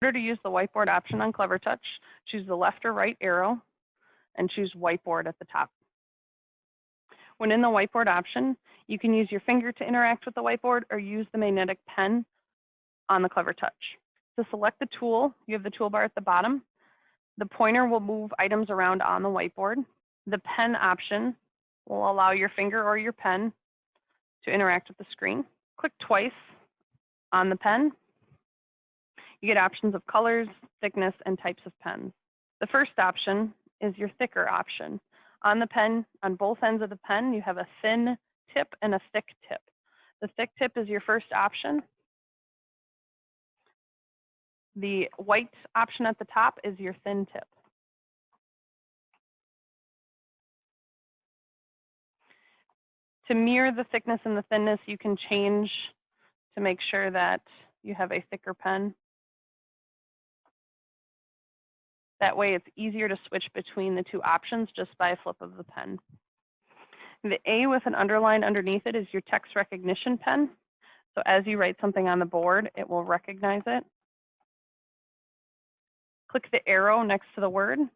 In order to use the whiteboard option on Clevertouch, choose the left or right arrow and choose whiteboard at the top. When in the whiteboard option, you can use your finger to interact with the whiteboard or use the magnetic pen on the Clevertouch. To select the tool, you have the toolbar at the bottom. The pointer will move items around on the whiteboard. The pen option will allow your finger or your pen to interact with the screen. Click twice on the pen. You get options of colors, thickness, and types of pens. The first option is your thicker option. On the pen, on both ends of the pen, you have a thin tip and a thick tip. The thick tip is your first option. The white option at the top is your thin tip. To mirror the thickness and the thinness, you can change to make sure that you have a thicker pen. That way it's easier to switch between the two options just by a flip of the pen. The A with an underline underneath it is your text recognition pen. So as you write something on the board, it will recognize it. Click the arrow next to the word, and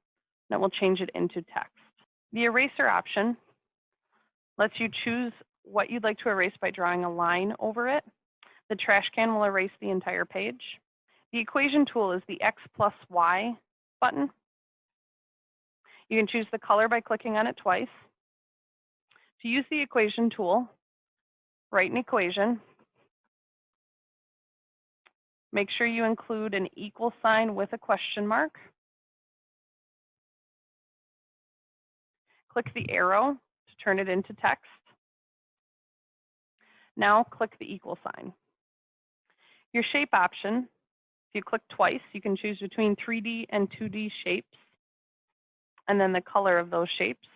it will change it into text. The eraser option lets you choose what you'd like to erase by drawing a line over it. The trash can will erase the entire page. The equation tool is the X plus Y button. You can choose the color by clicking on it twice. To use the equation tool, write an equation. Make sure you include an equal sign with a question mark. Click the arrow to turn it into text. Now click the equal sign. Your shape option, if you click twice, you can choose between 3D and 2D shapes, and then the color of those shapes.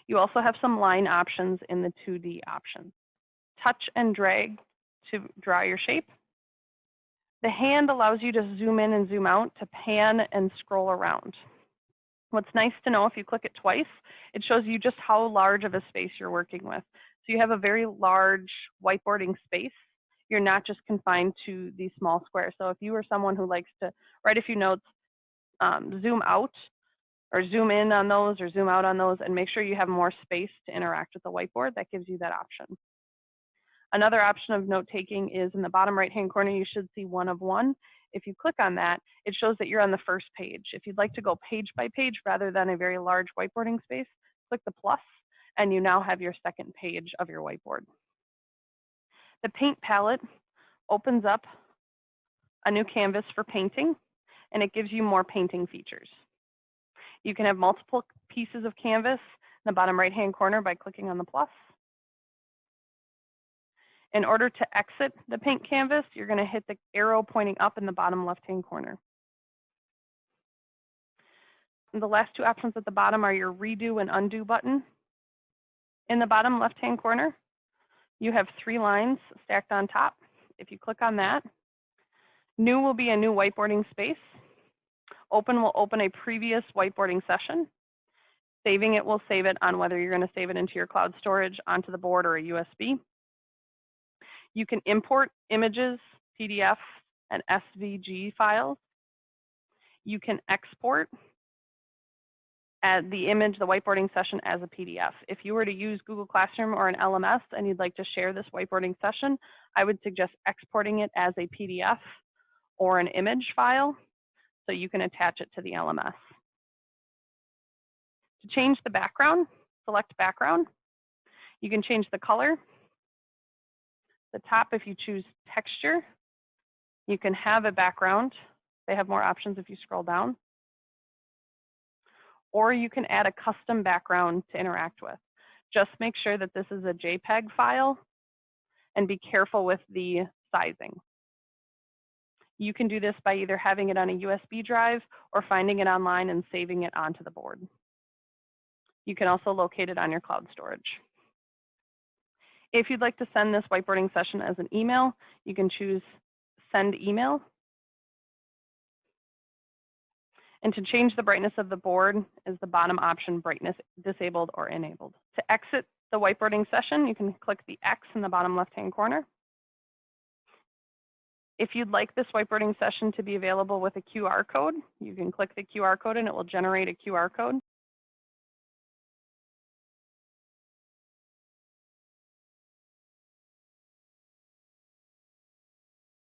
You also have some line options in the 2D option. Touch and drag to draw your shape. The hand allows you to zoom in and zoom out to pan and scroll around. What's nice to know, if you click it twice, it shows you just how large of a space you're working with. So you have a very large whiteboarding space. You're not just confined to these small squares. So if you are someone who likes to write a few notes, zoom out or zoom in on those or zoom out on those and make sure you have more space to interact with the whiteboard, that gives you that option. Another option of note taking is in the bottom right-hand corner, you should see 1 of 1. If you click on that, it shows that you're on the first page. If you'd like to go page by page rather than a very large whiteboarding space, click the plus, and you now have your second page of your whiteboard. The paint palette opens up a new canvas for painting, and it gives you more painting features. You can have multiple pieces of canvas in the bottom right-hand corner by clicking on the plus. In order to exit the paint canvas, you're going to hit the arrow pointing up in the bottom left-hand corner. And the last two options at the bottom are your redo and undo button. In the bottom left-hand corner, you have 3 lines stacked on top. If you click on that, new will be a new whiteboarding space. Open will open a previous whiteboarding session. Saving it will save it on whether you're going to save it into your cloud storage, onto the board, or a USB. You can import images, PDF, and SVG files. You can export the image, the whiteboarding session, as a PDF. If you were to use Google Classroom or an LMS and you'd like to share this whiteboarding session, I would suggest exporting it as a PDF or an image file so you can attach it to the LMS. To change the background, select background. You can change the color. The top, if you choose texture, you can have a background. They have more options if you scroll down. Or you can add a custom background to interact with. Just make sure that this is a JPEG file and be careful with the sizing. You can do this by either having it on a USB drive or finding it online and saving it onto the board. You can also locate it on your cloud storage. If you'd like to send this whiteboarding session as an email, you can choose Send Email. And to change the brightness of the board is the bottom option, brightness disabled or enabled. To exit the whiteboarding session, you can click the X in the bottom left-hand corner. If you'd like this whiteboarding session to be available with a QR code, you can click the QR code and it will generate a QR code.